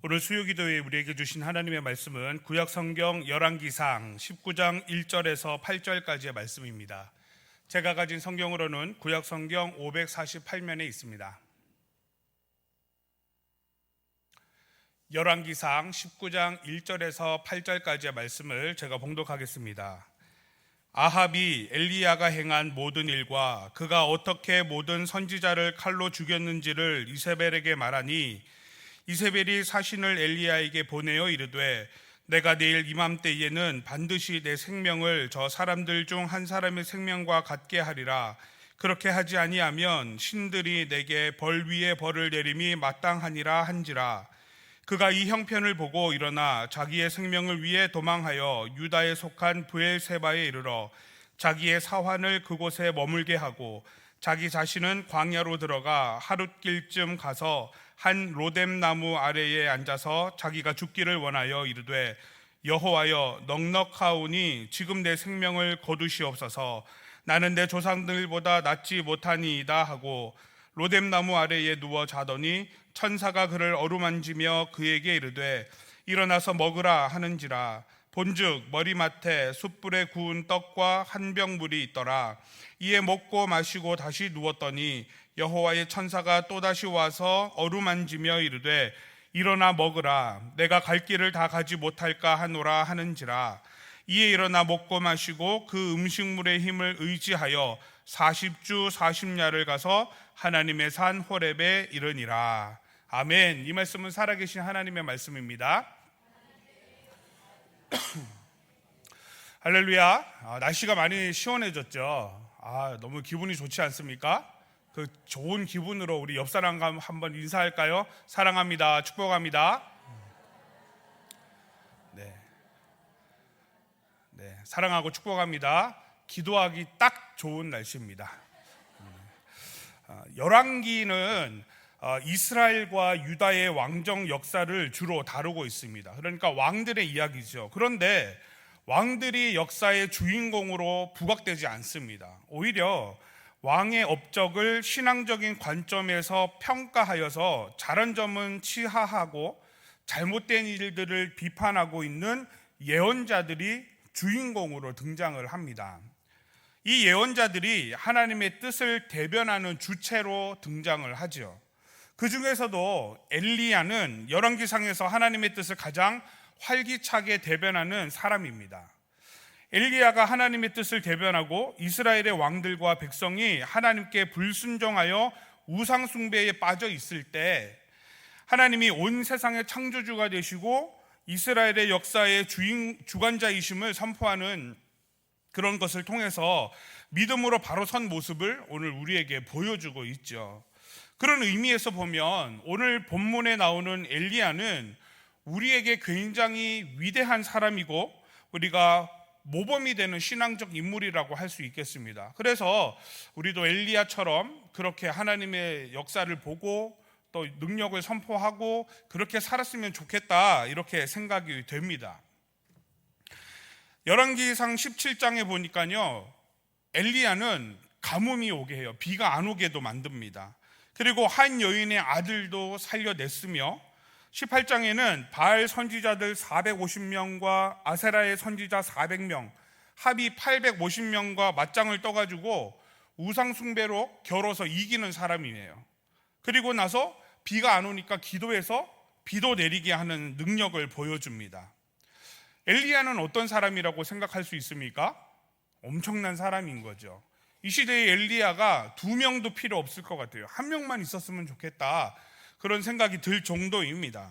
오늘 수요기도에 우리에게 주신 하나님의 말씀은 구약성경 열왕기상 19장 1절에서 8절까지의 말씀입니다. 제가 가진 성경으로는 구약성경 548면에 있습니다. 열왕기상 19장 1절에서 8절까지의 말씀을 제가 봉독하겠습니다. 아합이 엘리야가 행한 모든 일과 그가 어떻게 모든 선지자를 칼로 죽였는지를 이세벨에게 말하니 이세벨이 사신을 엘리야에게 보내어 이르되 내가 내일 이맘때에는 반드시 내 생명을 저 사람들 중 한 사람의 생명과 같게 하리라. 그렇게 하지 아니하면 신들이 내게 벌 위에 벌을 내림이 마땅하니라 한지라. 그가 이 형편을 보고 일어나 자기의 생명을 위해 도망하여 유다에 속한 브엘세바에 이르러 자기의 사환을 그곳에 머물게 하고 자기 자신은 광야로 들어가 하룻길쯤 가서 한 로뎀 나무 아래에 앉아서 자기가 죽기를 원하여 이르되 여호와여 넉넉하오니 지금 내 생명을 거두시옵소서. 나는 내 조상들보다 낫지 못하니이다 하고 로뎀 나무 아래에 누워 자더니 천사가 그를 어루만지며 그에게 이르되 일어나서 먹으라 하는지라. 본즉 머리맡에 숯불에 구운 떡과 한 병 물이 있더라. 이에 먹고 마시고 다시 누웠더니 여호와의 천사가 또다시 와서 어루만지며 이르되 일어나 먹으라. 내가 갈 길을 다 가지 못할까 하노라 하는지라. 이에 일어나 먹고 마시고 그 음식물의 힘을 의지하여 40주 40야를 가서 하나님의 산 호렙에 이르니라. 아멘. 이 말씀은 살아계신 하나님의 말씀입니다. 할렐루야. 날씨가 많이 시원해졌죠. 너무 기분이 좋지 않습니까? 그 좋은 기분으로 우리 옆 사람과 한번 인사할까요? 사랑합니다. 축복합니다. 네, 사랑하고 축복합니다. 기도하기 딱 좋은 날씨입니다. 열왕기는 이스라엘과 유다의 왕정 역사를 주로 다루고 있습니다. 그러니까 왕들의 이야기죠. 그런데 왕들이 역사의 주인공으로 부각되지 않습니다. 오히려 왕의 업적을 신앙적인 관점에서 평가하여서 잘한 점은 치하하고 잘못된 일들을 비판하고 있는 예언자들이 주인공으로 등장을 합니다. 이 예언자들이 하나님의 뜻을 대변하는 주체로 등장을 하죠. 그 중에서도 엘리야는 열왕기상에서 하나님의 뜻을 가장 활기차게 대변하는 사람입니다. 엘리야가 하나님의 뜻을 대변하고 이스라엘의 왕들과 백성이 하나님께 불순종하여 우상 숭배에 빠져 있을 때 하나님이 온 세상의 창조주가 되시고 이스라엘의 역사의 주관자이심을 선포하는 그런 것을 통해서 믿음으로 바로 선 모습을 오늘 우리에게 보여주고 있죠. 그런 의미에서 보면 오늘 본문에 나오는 엘리야는 우리에게 굉장히 위대한 사람이고 우리가 모범이 되는 신앙적 인물이라고 할 수 있겠습니다. 그래서 우리도 엘리야처럼 그렇게 하나님의 역사를 보고 또 능력을 선포하고 그렇게 살았으면 좋겠다 이렇게 생각이 됩니다. 열왕기상 17장에 보니까요, 엘리야는 가뭄이 오게 해요. 비가 안 오게도 만듭니다. 그리고 한 여인의 아들도 살려냈으며 18장에는 바알 선지자들 450명과 아세라의 선지자 400명 합이 850명과 맞짱을 떠가지고 우상숭배로 겨뤄서 이기는 사람이에요. 그리고 나서 비가 안 오니까 기도해서 비도 내리게 하는 능력을 보여줍니다. 엘리야는 어떤 사람이라고 생각할 수 있습니까? 엄청난 사람인 거죠. 이 시대에 엘리야가 2명도 필요 없을 것 같아요. 1명만 있었으면 좋겠다 그런 생각이 들 정도입니다.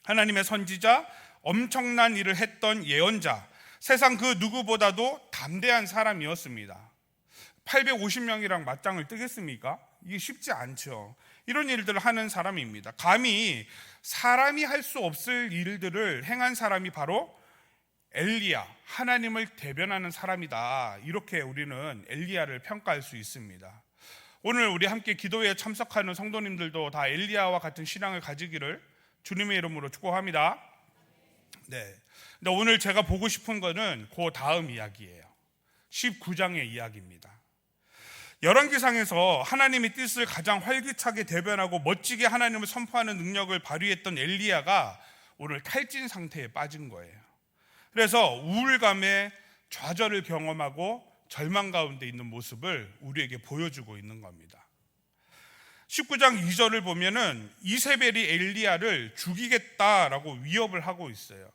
하나님의 선지자, 엄청난 일을 했던 예언자, 세상 그 누구보다도 담대한 사람이었습니다. 850명이랑 맞짱을 뜨겠습니까? 이게 쉽지 않죠. 이런 일들을 하는 사람입니다. 감히 사람이 할 수 없을 일들을 행한 사람이 바로 엘리야, 하나님을 대변하는 사람이다. 이렇게 우리는 엘리야를 평가할 수 있습니다. 오늘 우리 함께 기도회에 참석하는 성도님들도 다 엘리야와 같은 신앙을 가지기를 주님의 이름으로 축복합니다. 네. 근데 오늘 제가 보고 싶은 거는 그 다음 이야기예요. 19장의 이야기입니다. 열왕기상에서 하나님의 뜻을 가장 활기차게 대변하고 멋지게 하나님을 선포하는 능력을 발휘했던 엘리야가 오늘 탈진 상태에 빠진 거예요. 그래서 우울감에 좌절을 경험하고 절망 가운데 있는 모습을 우리에게 보여주고 있는 겁니다. 19장 2절을 보면은 이세벨이 엘리야를 죽이겠다라고 위협을 하고 있어요.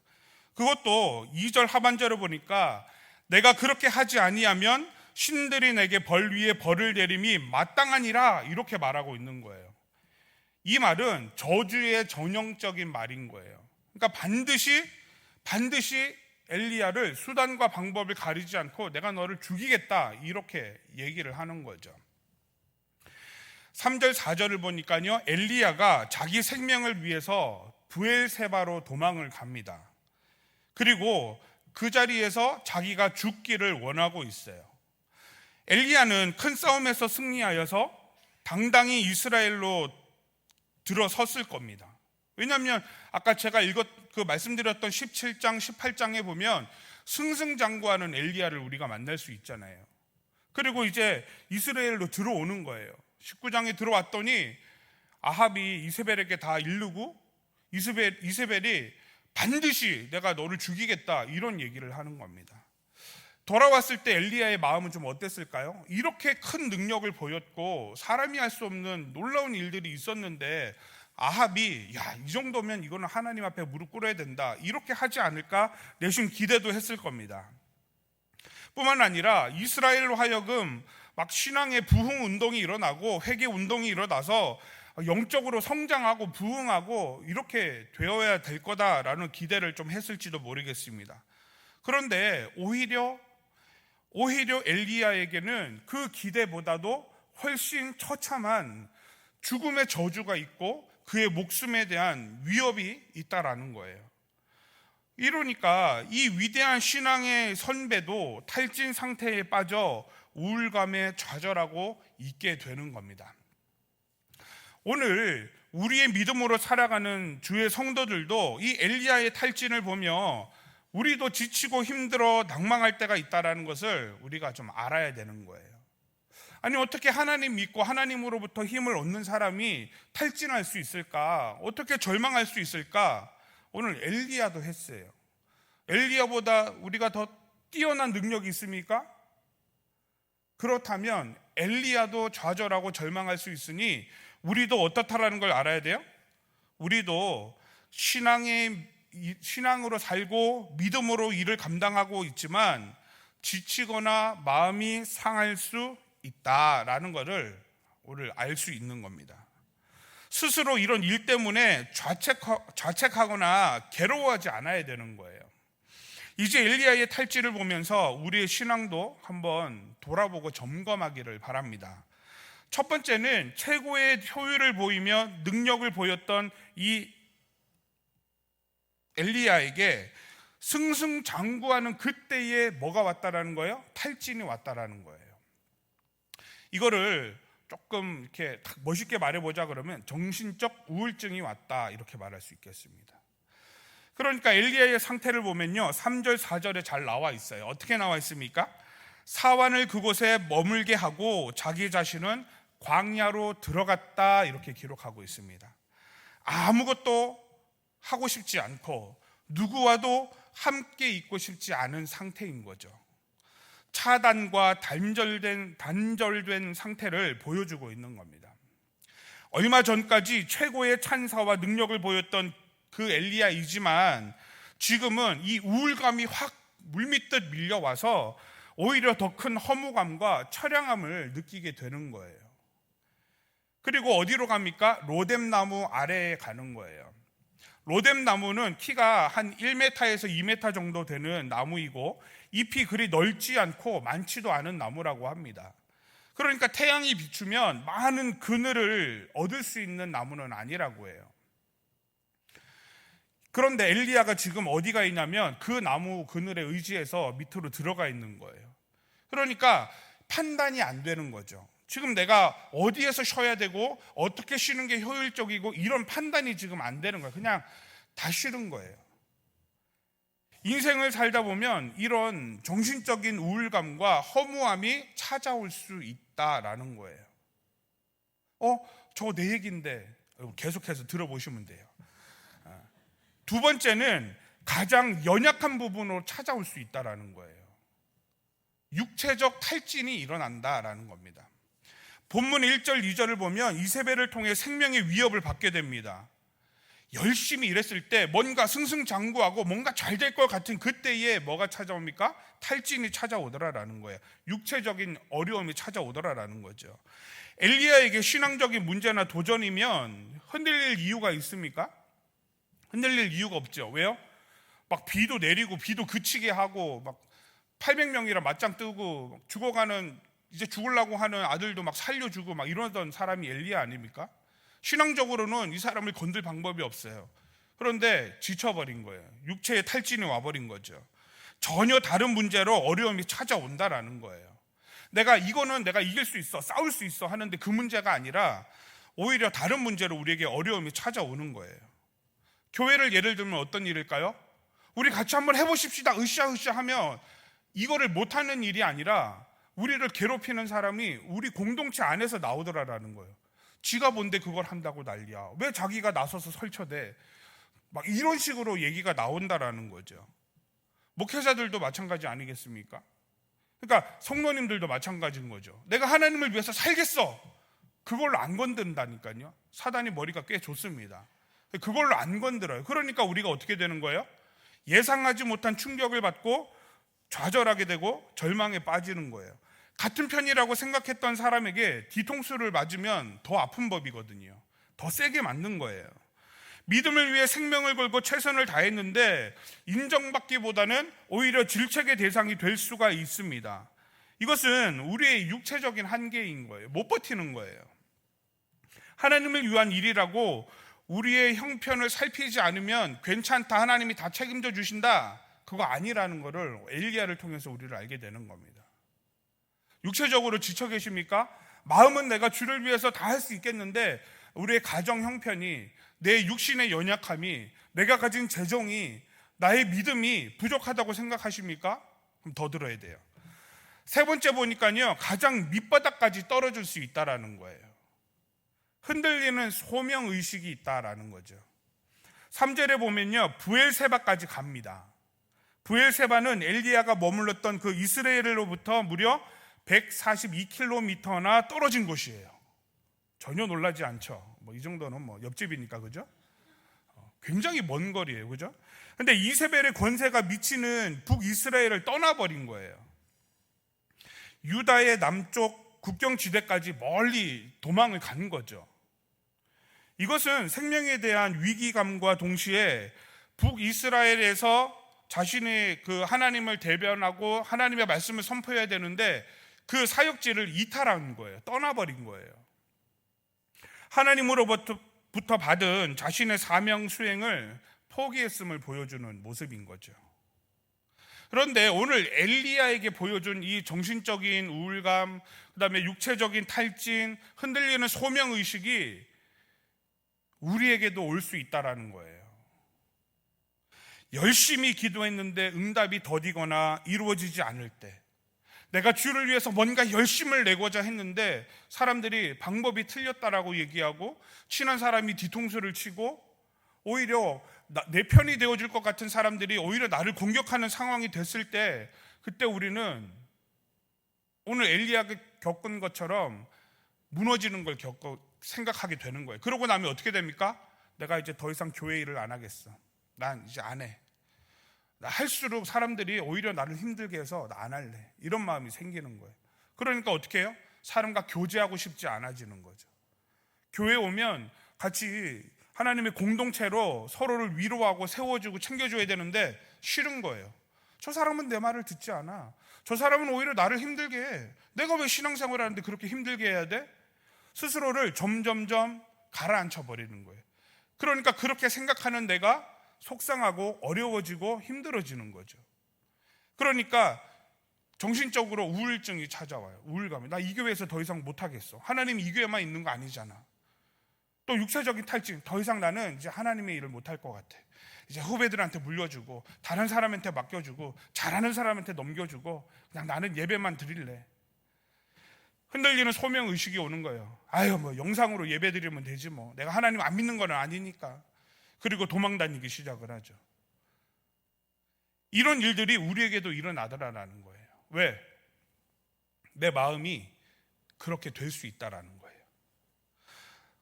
그것도 2절 하반절을 보니까 내가 그렇게 하지 아니하면 신들이 내게 벌 위에 벌을 내림이 마땅하니라 이렇게 말하고 있는 거예요. 이 말은 저주의 전형적인 말인 거예요. 그러니까 반드시 엘리야를 수단과 방법을 가리지 않고 내가 너를 죽이겠다 이렇게 얘기를 하는 거죠. 3절 4절을 보니까요, 엘리야가 자기 생명을 위해서 브엘세바로 도망을 갑니다. 그리고 그 자리에서 자기가 죽기를 원하고 있어요. 엘리야는 큰 싸움에서 승리하여서 당당히 이스라엘로 들어섰을 겁니다. 왜냐하면 아까 제가 말씀드렸던 17장 18장에 보면 승승장구하는 엘리야를 우리가 만날 수 있잖아요. 그리고 이제 이스라엘로 들어오는 거예요. 19장에 들어왔더니 아합이 이세벨에게 다 이르고 이세벨이 반드시 내가 너를 죽이겠다 이런 얘기를 하는 겁니다. 돌아왔을 때 엘리야의 마음은 좀 어땠을까요? 이렇게 큰 능력을 보였고 사람이 할 수 없는 놀라운 일들이 있었는데 아합이 이 정도면 이거는 하나님 앞에 무릎 꿇어야 된다 이렇게 하지 않을까 내심 기대도 했을 겁니다. 뿐만 아니라 이스라엘로 하여금 막 신앙의 부흥 운동이 일어나고 회개 운동이 일어나서 영적으로 성장하고 부흥하고 이렇게 되어야 될 거다라는 기대를 좀 했을지도 모르겠습니다. 그런데 오히려 엘리야에게는 그 기대보다도 훨씬 처참한 죽음의 저주가 있고 그의 목숨에 대한 위협이 있다라는 거예요. 이러니까 이 위대한 신앙의 선배도 탈진 상태에 빠져 우울감에 좌절하고 있게 되는 겁니다. 오늘 우리의 믿음으로 살아가는 주의 성도들도 이 엘리야의 탈진을 보며 우리도 지치고 힘들어 낭망할 때가 있다는 것을 우리가 좀 알아야 되는 거예요. 아니 어떻게 하나님 믿고 하나님으로부터 힘을 얻는 사람이 탈진할 수 있을까? 어떻게 절망할 수 있을까? 오늘 엘리야도 했어요. 엘리야보다 우리가 더 뛰어난 능력이 있습니까? 그렇다면 엘리야도 좌절하고 절망할 수 있으니 우리도 어떻다라는 걸 알아야 돼요. 우리도 신앙으로 살고 믿음으로 일을 감당하고 있지만 지치거나 마음이 상할 수 있다라는 것을 오늘 알 수 있는 겁니다. 스스로 이런 일 때문에 자책하거나 괴로워하지 않아야 되는 거예요. 이제 엘리야의 탈진을 보면서 우리의 신앙도 한번 돌아보고 점검하기를 바랍니다. 첫 번째는 최고의 효율을 보이며 능력을 보였던 이 엘리야에게 승승장구하는 그때에 뭐가 왔다라는 거예요? 탈진이 왔다라는 거예요. 이거를 조금 이렇게 멋있게 말해보자 그러면 정신적 우울증이 왔다 이렇게 말할 수 있겠습니다. 그러니까 엘리야의 상태를 보면요 3절 4절에 잘 나와 있어요. 어떻게 나와 있습니까? 사환을 그곳에 머물게 하고 자기 자신은 광야로 들어갔다 이렇게 기록하고 있습니다. 아무것도 하고 싶지 않고 누구와도 함께 있고 싶지 않은 상태인 거죠. 차단과 단절된 상태를 보여주고 있는 겁니다. 얼마 전까지 최고의 찬사와 능력을 보였던 그 엘리야이지만 지금은 이 우울감이 확 물밀듯 밀려와서 오히려 더 큰 허무감과 처량함을 느끼게 되는 거예요. 그리고 어디로 갑니까? 로뎀나무 아래에 가는 거예요. 로뎀나무는 키가 한 1m에서 2m 정도 되는 나무이고 잎이 그리 넓지 않고 많지도 않은 나무라고 합니다. 그러니까 태양이 비추면 많은 그늘을 얻을 수 있는 나무는 아니라고 해요. 그런데 엘리야가 지금 어디가 있냐면 그 나무 그늘에 의지해서 밑으로 들어가 있는 거예요. 그러니까 판단이 안 되는 거죠. 지금 내가 어디에서 쉬어야 되고 어떻게 쉬는 게 효율적이고 이런 판단이 지금 안 되는 거예요. 그냥 다 쉬는 거예요. 인생을 살다 보면 이런 정신적인 우울감과 허무함이 찾아올 수 있다라는 거예요. 저 내 얘기인데 계속해서 들어보시면 돼요. 두 번째는 가장 연약한 부분으로 찾아올 수 있다라는 거예요. 육체적 탈진이 일어난다라는 겁니다. 본문 1절 2절을 보면 이세벨을 통해 생명의 위협을 받게 됩니다. 열심히 일했을 때 뭔가 승승장구하고 뭔가 잘 될 것 같은 그때에 뭐가 찾아옵니까? 탈진이 찾아오더라라는 거예요. 육체적인 어려움이 찾아오더라라는 거죠. 엘리야에게 신앙적인 문제나 도전이면 흔들릴 이유가 있습니까? 흔들릴 이유가 없죠. 왜요? 막 비도 내리고 비도 그치게 하고 막 800명이라 맞짱 뜨고 죽어가는, 이제 죽으려고 하는 아들도 막 살려주고 막 이러던 사람이 엘리야 아닙니까? 신앙적으로는 이 사람을 건들 방법이 없어요. 그런데 지쳐버린 거예요. 육체의 탈진이 와버린 거죠. 전혀 다른 문제로 어려움이 찾아온다라는 거예요. 이거는 내가 이길 수 있어, 싸울 수 있어 하는데 그 문제가 아니라 오히려 다른 문제로 우리에게 어려움이 찾아오는 거예요. 교회를 예를 들면 어떤 일일까요? 우리 같이 한번 해보십시다 으쌰으쌰 하면 이거를 못하는 일이 아니라 우리를 괴롭히는 사람이 우리 공동체 안에서 나오더라라는 거예요. 지가 뭔데 그걸 한다고 난리야, 왜 자기가 나서서 설쳐대, 막 이런 식으로 얘기가 나온다라는 거죠. 목회자들도 마찬가지 아니겠습니까? 그러니까 성도님들도 마찬가지인 거죠. 내가 하나님을 위해서 살겠어, 그걸로 안 건든다니까요. 사단이 머리가 꽤 좋습니다. 그걸로 안 건드려요. 그러니까 우리가 어떻게 되는 거예요? 예상하지 못한 충격을 받고 좌절하게 되고 절망에 빠지는 거예요. 같은 편이라고 생각했던 사람에게 뒤통수를 맞으면 더 아픈 법이거든요. 더 세게 맞는 거예요. 믿음을 위해 생명을 걸고 최선을 다했는데 인정받기보다는 오히려 질책의 대상이 될 수가 있습니다. 이것은 우리의 육체적인 한계인 거예요. 못 버티는 거예요. 하나님을 위한 일이라고 우리의 형편을 살피지 않으면 괜찮다, 하나님이 다 책임져 주신다, 그거 아니라는 것을 엘리야를 통해서 우리를 알게 되는 겁니다. 육체적으로 지쳐 계십니까? 마음은 내가 주를 위해서 다 할 수 있겠는데 우리의 가정 형편이, 내 육신의 연약함이, 내가 가진 재정이, 나의 믿음이 부족하다고 생각하십니까? 그럼 더 들어야 돼요. 세 번째 보니까요, 가장 밑바닥까지 떨어질 수 있다라는 거예요. 흔들리는 소명의식이 있다라는 거죠. 3절에 보면요, 부엘세바까지 갑니다. 부엘세바는 엘리야가 머물렀던 그 이스라엘로부터 무려 142km나 떨어진 곳이에요. 전혀 놀라지 않죠. 이 정도는 옆집이니까, 그죠? 굉장히 먼 거리예요, 그죠? 근데 이세벨의 권세가 미치는 북이스라엘을 떠나버린 거예요. 유다의 남쪽 국경지대까지 멀리 도망을 간 거죠. 이것은 생명에 대한 위기감과 동시에 북이스라엘에서 자신의 그 하나님을 대변하고 하나님의 말씀을 선포해야 되는데 그 사역지를 이탈한 거예요. 떠나버린 거예요. 하나님으로부터 받은 자신의 사명 수행을 포기했음을 보여주는 모습인 거죠. 그런데 오늘 엘리야에게 보여준 이 정신적인 우울감, 그다음에 육체적인 탈진, 흔들리는 소명의식이 우리에게도 올 수 있다라는 거예요. 열심히 기도했는데 응답이 더디거나 이루어지지 않을 때, 내가 주를 위해서 뭔가 열심을 내고자 했는데 사람들이 방법이 틀렸다라고 얘기하고 친한 사람이 뒤통수를 치고 오히려 내 편이 되어줄 것 같은 사람들이 오히려 나를 공격하는 상황이 됐을 때, 그때 우리는 오늘 엘리야가 겪은 것처럼 무너지는 걸 생각하게 되는 거예요. 그러고 나면 어떻게 됩니까? 내가 이제 더 이상 교회 일을 안 하겠어. 난 이제 안 해. 할수록 사람들이 오히려 나를 힘들게 해서 나 안 할래, 이런 마음이 생기는 거예요. 그러니까 어떻게 해요? 사람과 교제하고 싶지 않아지는 거죠. 교회 오면 같이 하나님의 공동체로 서로를 위로하고 세워주고 챙겨줘야 되는데 싫은 거예요. 저 사람은 내 말을 듣지 않아. 저 사람은 오히려 나를 힘들게 해. 내가 왜 신앙생활을 하는데 그렇게 힘들게 해야 돼? 스스로를 점점점 가라앉혀 버리는 거예요. 그러니까 그렇게 생각하는 내가 속상하고 어려워지고 힘들어지는 거죠. 그러니까 정신적으로 우울증이 찾아와요. 우울감이. 나 이 교회에서 더 이상 못하겠어. 하나님 이 교회만 있는 거 아니잖아. 또 육체적인 탈진, 더 이상 나는 이제 하나님의 일을 못할 것 같아. 이제 후배들한테 물려주고 다른 사람한테 맡겨주고 잘하는 사람한테 넘겨주고 그냥 나는 예배만 드릴래. 흔들리는 소명의식이 오는 거예요. 아유, 뭐 영상으로 예배 드리면 되지 뭐. 내가 하나님 안 믿는 건 아니니까. 그리고 도망다니기 시작을 하죠. 이런 일들이 우리에게도 일어나더라라는 거예요. 왜? 내 마음이 그렇게 될 수 있다라는 거예요.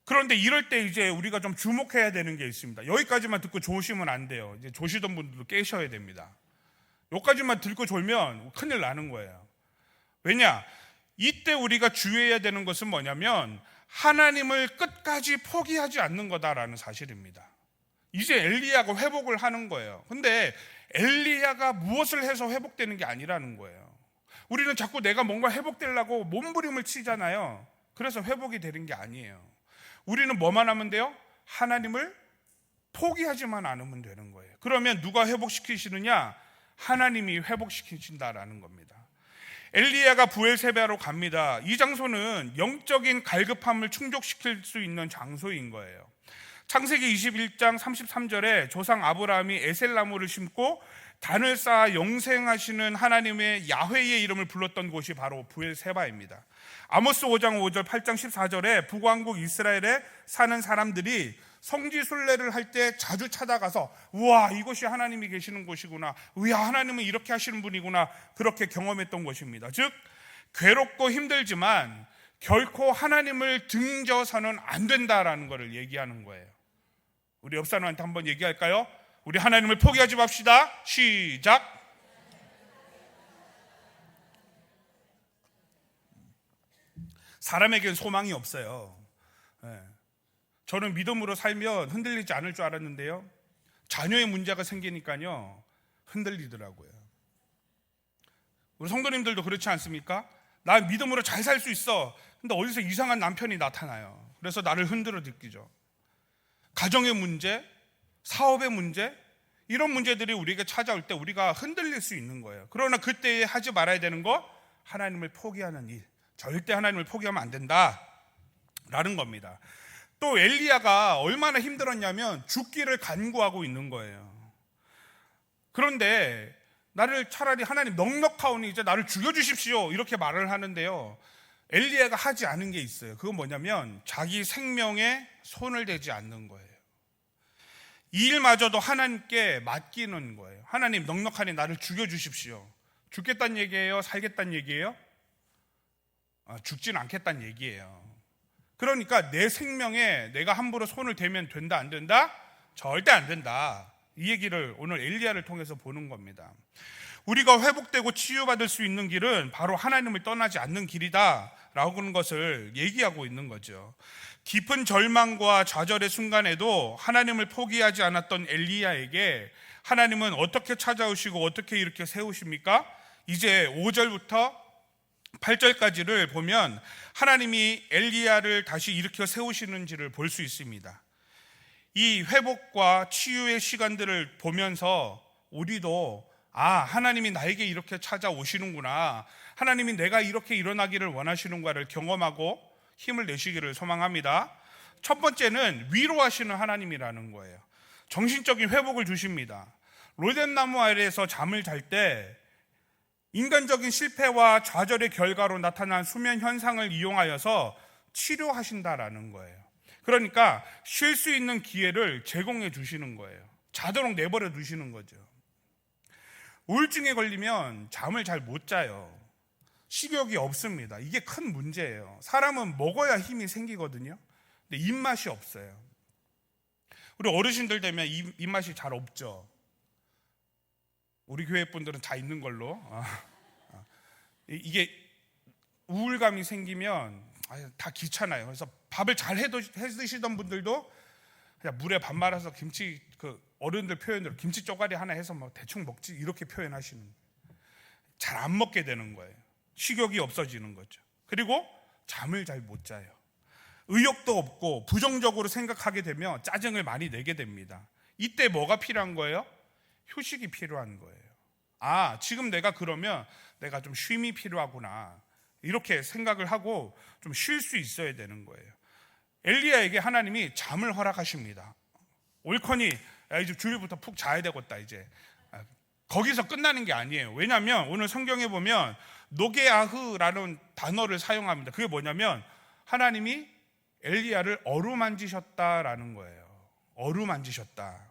그런데 이럴 때 이제 우리가 좀 주목해야 되는 게 있습니다. 여기까지만 듣고 조시면 안 돼요. 이제 조시던 분들도 깨셔야 됩니다. 여기까지만 듣고 졸면 큰일 나는 거예요. 왜냐? 이때 우리가 주의해야 되는 것은 뭐냐면 하나님을 끝까지 포기하지 않는 거다라는 사실입니다. 이제 엘리야가 회복을 하는 거예요. 근데 엘리야가 무엇을 해서 회복되는 게 아니라는 거예요. 우리는 자꾸 내가 뭔가 회복되려고 몸부림을 치잖아요. 그래서 회복이 되는 게 아니에요. 우리는 뭐만 하면 돼요? 하나님을 포기하지만 않으면 되는 거예요. 그러면 누가 회복시키시느냐? 하나님이 회복시키신다라는 겁니다. 엘리야가 부엘세바로 갑니다. 이 장소는 영적인 갈급함을 충족시킬 수 있는 장소인 거예요. 창세기 21장 33절에 조상 아브라함이 에셀나무를 심고 단을 쌓아 영생하시는 하나님의 야훼의 이름을 불렀던 곳이 바로 부엘세바입니다. 아모스 5장 5절 8장 14절에 북왕국 이스라엘에 사는 사람들이 성지 순례를 할 때 자주 찾아가서 우와, 이곳이 하나님이 계시는 곳이구나, 우야, 하나님은 이렇게 하시는 분이구나, 그렇게 경험했던 곳입니다. 즉 괴롭고 힘들지만 결코 하나님을 등져서는 안 된다라는 것을 얘기하는 거예요. 우리 옆 사람한테 한번 얘기할까요? 우리 하나님을 포기하지 맙시다. 시작. 사람에겐 소망이 없어요. 저는 믿음으로 살면 흔들리지 않을 줄 알았는데요, 자녀의 문제가 생기니까요 흔들리더라고요. 우리 성도님들도 그렇지 않습니까? 나 믿음으로 잘 살 수 있어. 근데 어디서 이상한 남편이 나타나요. 그래서 나를 흔들어 느끼죠. 가정의 문제, 사업의 문제, 이런 문제들이 우리에게 찾아올 때 우리가 흔들릴 수 있는 거예요. 그러나 그때 하지 말아야 되는 거, 하나님을 포기하는 일. 절대 하나님을 포기하면 안 된다라는 겁니다. 또 엘리야가 얼마나 힘들었냐면 죽기를 간구하고 있는 거예요. 그런데 나를 차라리 하나님 넉넉하오니 이제 나를 죽여주십시오, 이렇게 말을 하는데요, 엘리야가 하지 않은 게 있어요. 그건 뭐냐면 자기 생명에 손을 대지 않는 거예요. 이 일마저도 하나님께 맡기는 거예요. 하나님, 넉넉하니 나를 죽여주십시오. 죽겠다는 얘기예요? 살겠다는 얘기예요? 죽지는 않겠다는 얘기예요. 그러니까 내 생명에 내가 함부로 손을 대면 된다, 안 된다? 절대 안 된다. 이 얘기를 오늘 엘리야를 통해서 보는 겁니다. 우리가 회복되고 치유받을 수 있는 길은 바로 하나님을 떠나지 않는 길이다 라는 것을 얘기하고 있는 거죠. 깊은 절망과 좌절의 순간에도 하나님을 포기하지 않았던 엘리야에게 하나님은 어떻게 찾아오시고 어떻게 이렇게 세우십니까? 이제 5절부터 8절까지를 보면 하나님이 엘리야를 다시 일으켜 세우시는지를 볼 수 있습니다. 이 회복과 치유의 시간들을 보면서 우리도 하나님이 나에게 이렇게 찾아오시는구나, 하나님이 내가 이렇게 일어나기를 원하시는가를 경험하고 힘을 내시기를 소망합니다. 첫 번째는 위로하시는 하나님이라는 거예요. 정신적인 회복을 주십니다. 로뎀나무 아래에서 잠을 잘 때 인간적인 실패와 좌절의 결과로 나타난 수면 현상을 이용하여서 치료하신다라는 거예요. 그러니까 쉴 수 있는 기회를 제공해 주시는 거예요. 자도록 내버려 두시는 거죠. 우울증에 걸리면 잠을 잘 못 자요. 식욕이 없습니다. 이게 큰 문제예요. 사람은 먹어야 힘이 생기거든요. 근데 입맛이 없어요. 우리 어르신들 되면 입맛이 잘 없죠. 우리 교회 분들은 다 있는 걸로. 이게 우울감이 생기면 다 귀찮아요. 그래서 밥을 잘 해 드시던 분들도 그냥 물에 밥 말아서 김치, 어른들 표현으로 김치 쪼가리 하나 해서 뭐 대충 먹지, 이렇게 표현하시는 거예요. 잘 안 먹게 되는 거예요. 식욕이 없어지는 거죠. 그리고 잠을 잘 못 자요. 의욕도 없고 부정적으로 생각하게 되면 짜증을 많이 내게 됩니다. 이때 뭐가 필요한 거예요? 휴식이 필요한 거예요. 지금 내가 그러면 내가 좀 쉼이 필요하구나, 이렇게 생각을 하고 좀 쉴 수 있어야 되는 거예요. 엘리야에게 하나님이 잠을 허락하십니다. 옳거니 야, 이제 주일부터 푹 자야 되겠다. 이제 거기서 끝나는 게 아니에요. 왜냐하면 오늘 성경에 보면 노게아흐라는 단어를 사용합니다. 그게 뭐냐면 하나님이 엘리야를 어루만지셨다라는 거예요. 어루만지셨다.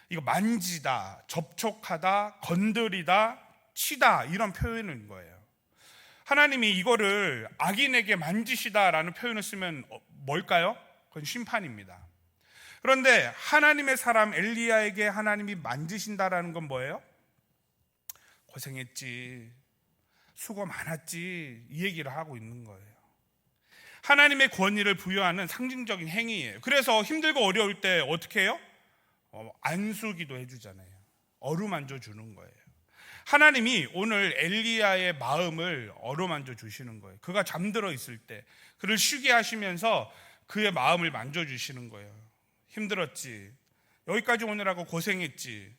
이거 만지다, 접촉하다, 건드리다, 치다 이런 표현인 거예요. 하나님이 이거를 악인에게 만지시다라는 표현을 쓰면 뭘까요? 그건 심판입니다. 그런데 하나님의 사람 엘리야에게 하나님이 만지신다라는 건 뭐예요? 고생했지, 수고 많았지, 이 얘기를 하고 있는 거예요. 하나님의 권위를 부여하는 상징적인 행위예요. 그래서 힘들고 어려울 때 어떻게 해요? 안수기도 해주잖아요. 어루만져 주는 거예요. 하나님이 오늘 엘리야의 마음을 어루만져 주시는 거예요. 그가 잠들어 있을 때 그를 쉬게 하시면서 그의 마음을 만져주시는 거예요. 힘들었지, 여기까지 오느라고 고생했지,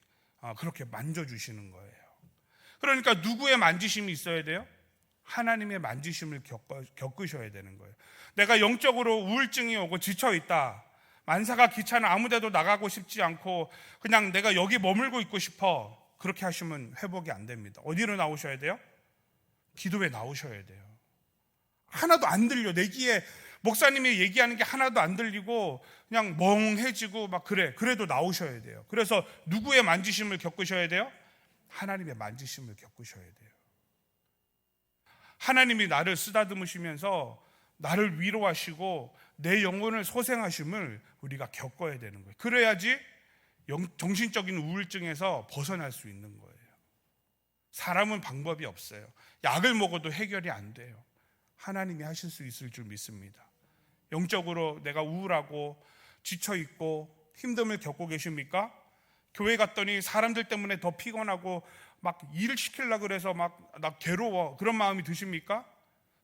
그렇게 만져주시는 거예요. 그러니까 누구의 만지심이 있어야 돼요? 하나님의 만지심을 겪으셔야 되는 거예요. 내가 영적으로 우울증이 오고 지쳐있다, 만사가 귀찮아, 아무데도 나가고 싶지 않고 그냥 내가 여기 머물고 있고 싶어, 그렇게 하시면 회복이 안 됩니다. 어디로 나오셔야 돼요? 기도에 나오셔야 돼요. 하나도 안 들려. 내 귀에 목사님이 얘기하는 게 하나도 안 들리고 그냥 멍해지고 막 그래도 나오셔야 돼요. 그래서 누구의 만지심을 겪으셔야 돼요? 하나님의 만지심을 겪으셔야 돼요. 하나님이 나를 쓰다듬으시면서 나를 위로하시고 내 영혼을 소생하심을 우리가 겪어야 되는 거예요. 그래야지 정신적인 우울증에서 벗어날 수 있는 거예요. 사람은 방법이 없어요. 약을 먹어도 해결이 안 돼요. 하나님이 하실 수 있을 줄 믿습니다. 영적으로 내가 우울하고 지쳐있고 힘듦을 겪고 계십니까? 교회 갔더니 사람들 때문에 더 피곤하고 막 일을 시키려고 그래서 막 나 괴로워, 그런 마음이 드십니까?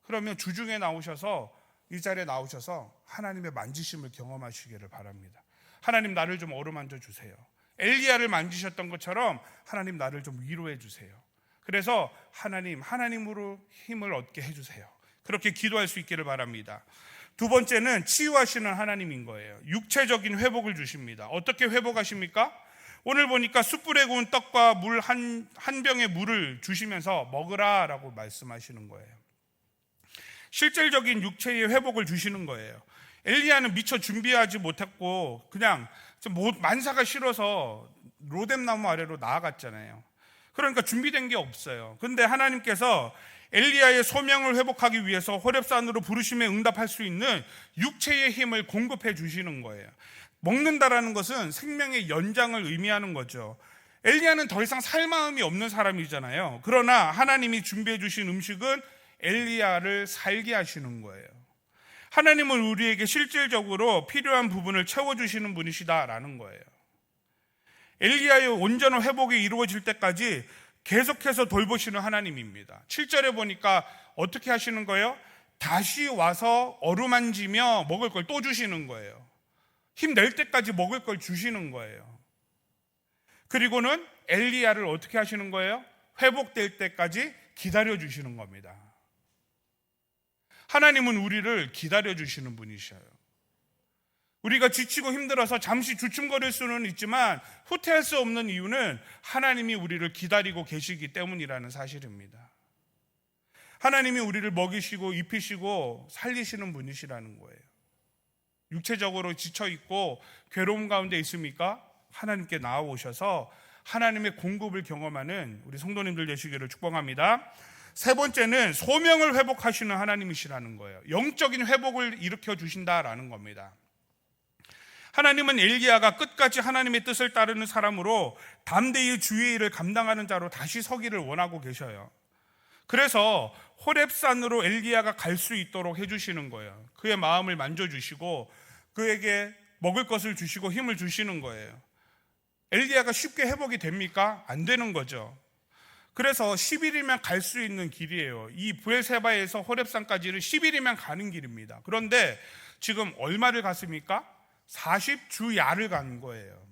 그러면 주중에 나오셔서, 이 자리에 나오셔서 하나님의 만지심을 경험하시기를 바랍니다. 하나님, 나를 좀 어루만져 주세요. 엘리야를 만지셨던 것처럼 하나님, 나를 좀 위로해 주세요. 그래서 하나님으로 힘을 얻게 해주세요. 그렇게 기도할 수 있기를 바랍니다. 두 번째는 치유하시는 하나님인 거예요. 육체적인 회복을 주십니다. 어떻게 회복하십니까? 오늘 보니까 숯불에 구운 떡과 물 한 병의 물을 주시면서 먹으라라고 말씀하시는 거예요. 실질적인 육체의 회복을 주시는 거예요. 엘리야는 미처 준비하지 못했고 그냥 만사가 싫어서 로뎀나무 아래로 나아갔잖아요. 그러니까 준비된 게 없어요. 그런데 하나님께서 엘리야의 소명을 회복하기 위해서 호렙산으로 부르심에 응답할 수 있는 육체의 힘을 공급해 주시는 거예요. 먹는다라는 것은 생명의 연장을 의미하는 거죠. 엘리야는 더 이상 살 마음이 없는 사람이잖아요. 그러나 하나님이 준비해 주신 음식은 엘리야를 살게 하시는 거예요. 하나님은 우리에게 실질적으로 필요한 부분을 채워주시는 분이시다라는 거예요. 엘리야의 온전한 회복이 이루어질 때까지 계속해서 돌보시는 하나님입니다. 7절에 보니까 어떻게 하시는 거예요? 다시 와서 어루만지며 먹을 걸 또 주시는 거예요. 힘낼 때까지 먹을 걸 주시는 거예요. 그리고는 엘리야를 어떻게 하시는 거예요? 회복될 때까지 기다려주시는 겁니다. 하나님은 우리를 기다려주시는 분이셔요. 우리가 지치고 힘들어서 잠시 주춤거릴 수는 있지만 후퇴할 수 없는 이유는 하나님이 우리를 기다리고 계시기 때문이라는 사실입니다. 하나님이 우리를 먹이시고 입히시고 살리시는 분이시라는 거예요. 육체적으로 지쳐있고 괴로움 가운데 있습니까? 하나님께 나아오셔서 하나님의 공급을 경험하는 우리 성도님들 되시기를 축복합니다. 세 번째는 소명을 회복하시는 하나님이시라는 거예요. 영적인 회복을 일으켜 주신다라는 겁니다. 하나님은 엘리야가 끝까지 하나님의 뜻을 따르는 사람으로 담대히 주의 일을 감당하는 자로 다시 서기를 원하고 계셔요. 그래서 호렙산으로 엘리야가 갈 수 있도록 해주시는 거예요. 그의 마음을 만져주시고 그에게 먹을 것을 주시고 힘을 주시는 거예요. 엘리야가 쉽게 회복이 됩니까? 안 되는 거죠. 그래서 10일이면 갈 수 있는 길이에요. 이 브엘세바에서 호렙산까지를 10일이면 가는 길입니다. 그런데 지금 얼마를 갔습니까? 40주야를 간 거예요.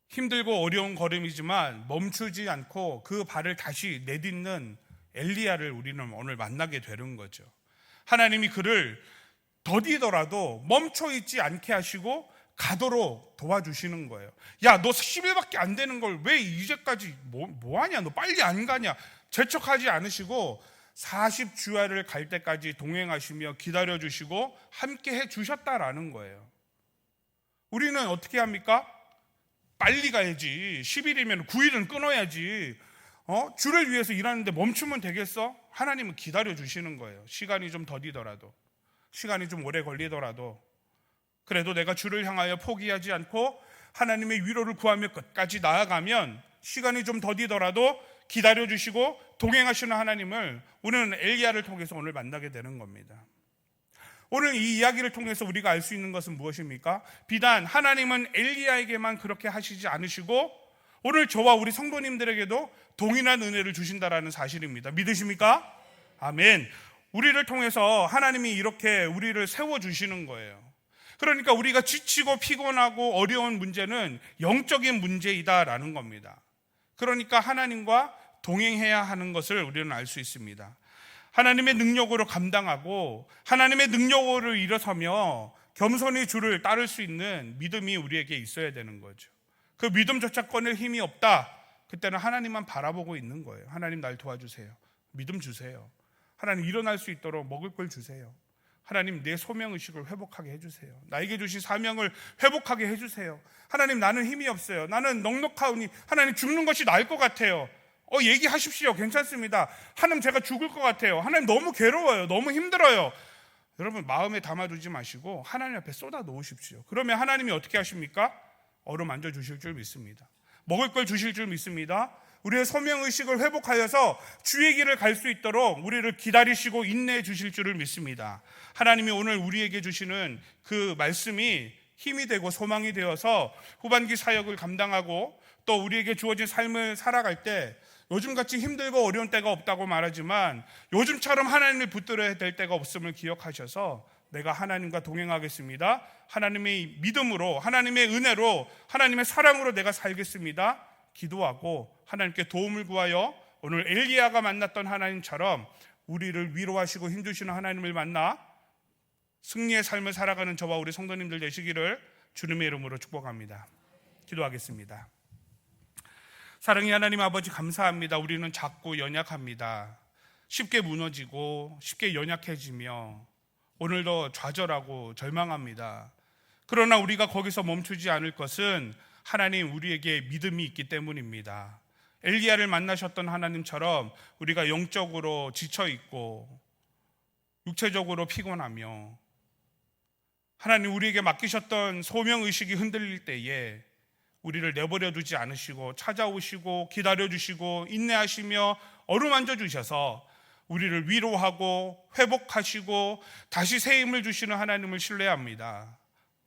힘들고 어려운 걸음이지만 멈추지 않고 그 발을 다시 내딛는 엘리야를 우리는 오늘 만나게 되는 거죠. 하나님이 그를 더디더라도 멈춰 있지 않게 하시고 가도록 도와주시는 거예요. 야, 너 10일밖에 안 되는 걸 왜 이제까지 뭐 하냐? 너 빨리 안 가냐? 재촉하지 않으시고 40주야를 갈 때까지 동행하시며 기다려주시고 함께 해주셨다라는 거예요. 우리는 어떻게 합니까? 빨리 가야지. 10일이면 9일은 끊어야지. 주를 위해서 일하는데 멈추면 되겠어? 하나님은 기다려주시는 거예요. 시간이 좀 더디더라도, 시간이 좀 오래 걸리더라도, 그래도 내가 주를 향하여 포기하지 않고 하나님의 위로를 구하며 끝까지 나아가면 시간이 좀 더디더라도 기다려주시고 동행하시는 하나님을 우리는 엘리야를 통해서 오늘 만나게 되는 겁니다. 오늘 이 이야기를 통해서 우리가 알 수 있는 것은 무엇입니까? 비단 하나님은 엘리야에게만 그렇게 하시지 않으시고 오늘 저와 우리 성도님들에게도 동일한 은혜를 주신다라는 사실입니다. 믿으십니까? 아멘. 우리를 통해서 하나님이 이렇게 우리를 세워주시는 거예요. 그러니까 우리가 지치고 피곤하고 어려운 문제는 영적인 문제이다라는 겁니다. 그러니까 하나님과 동행해야 하는 것을 우리는 알 수 있습니다. 하나님의 능력으로 감당하고 하나님의 능력으로 일어서며 겸손히 주를 따를 수 있는 믿음이 우리에게 있어야 되는 거죠. 그 믿음조차 꺼낼 힘이 없다. 그때는 하나님만 바라보고 있는 거예요. 하나님 날 도와주세요. 믿음 주세요. 하나님 일어날 수 있도록 먹을 걸 주세요. 하나님 내 소명의식을 회복하게 해주세요. 나에게 주신 사명을 회복하게 해주세요. 하나님 나는 힘이 없어요. 나는 넉넉하오니 하나님 죽는 것이 나을 것 같아요. 얘기하십시오. 괜찮습니다. 하나님 제가 죽을 것 같아요. 하나님 너무 괴로워요. 너무 힘들어요. 여러분 마음에 담아두지 마시고 하나님 앞에 쏟아 놓으십시오. 그러면 하나님이 어떻게 하십니까? 어루만져 주실 줄 믿습니다. 먹을 걸 주실 줄 믿습니다. 우리의 소명의식을 회복하여서 주의 길을 갈 수 있도록 우리를 기다리시고 인내해 주실 줄을 믿습니다. 하나님이 오늘 우리에게 주시는 그 말씀이 힘이 되고 소망이 되어서 후반기 사역을 감당하고 또 우리에게 주어진 삶을 살아갈 때 요즘같이 힘들고 어려운 때가 없다고 말하지만 요즘처럼 하나님을 붙들어야 될 때가 없음을 기억하셔서 내가 하나님과 동행하겠습니다. 하나님의 믿음으로, 하나님의 은혜로, 하나님의 사랑으로 내가 살겠습니다. 기도하고 하나님께 도움을 구하여 오늘 엘리야가 만났던 하나님처럼 우리를 위로하시고 힘주시는 하나님을 만나 승리의 삶을 살아가는 저와 우리 성도님들 되시기를 주님의 이름으로 축복합니다. 기도하겠습니다. 사랑의 하나님 아버지 감사합니다. 우리는 작고 연약합니다. 쉽게 무너지고 쉽게 연약해지며 오늘도 좌절하고 절망합니다. 그러나 우리가 거기서 멈추지 않을 것은 하나님 우리에게 믿음이 있기 때문입니다. 엘리야를 만나셨던 하나님처럼 우리가 영적으로 지쳐있고 육체적으로 피곤하며 하나님 우리에게 맡기셨던 소명의식이 흔들릴 때에 우리를 내버려 두지 않으시고 찾아오시고 기다려주시고 인내하시며 어루만져 주셔서 우리를 위로하고 회복하시고 다시 새 힘을 주시는 하나님을 신뢰합니다.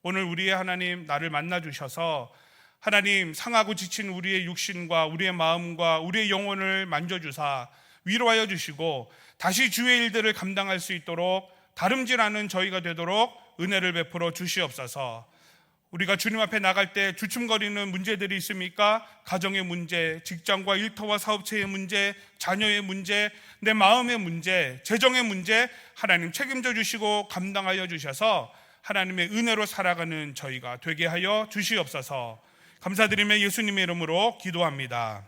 오늘 우리의 하나님 나를 만나주셔서 하나님 상하고 지친 우리의 육신과 우리의 마음과 우리의 영혼을 만져주사 위로하여 주시고 다시 주의 일들을 감당할 수 있도록 다름질 않은 저희가 되도록 은혜를 베풀어 주시옵소서. 우리가 주님 앞에 나갈 때 주춤거리는 문제들이 있습니까? 가정의 문제, 직장과 일터와 사업체의 문제, 자녀의 문제, 내 마음의 문제, 재정의 문제 하나님 책임져 주시고 감당하여 주셔서 하나님의 은혜로 살아가는 저희가 되게 하여 주시옵소서. 감사드리며 예수님의 이름으로 기도합니다.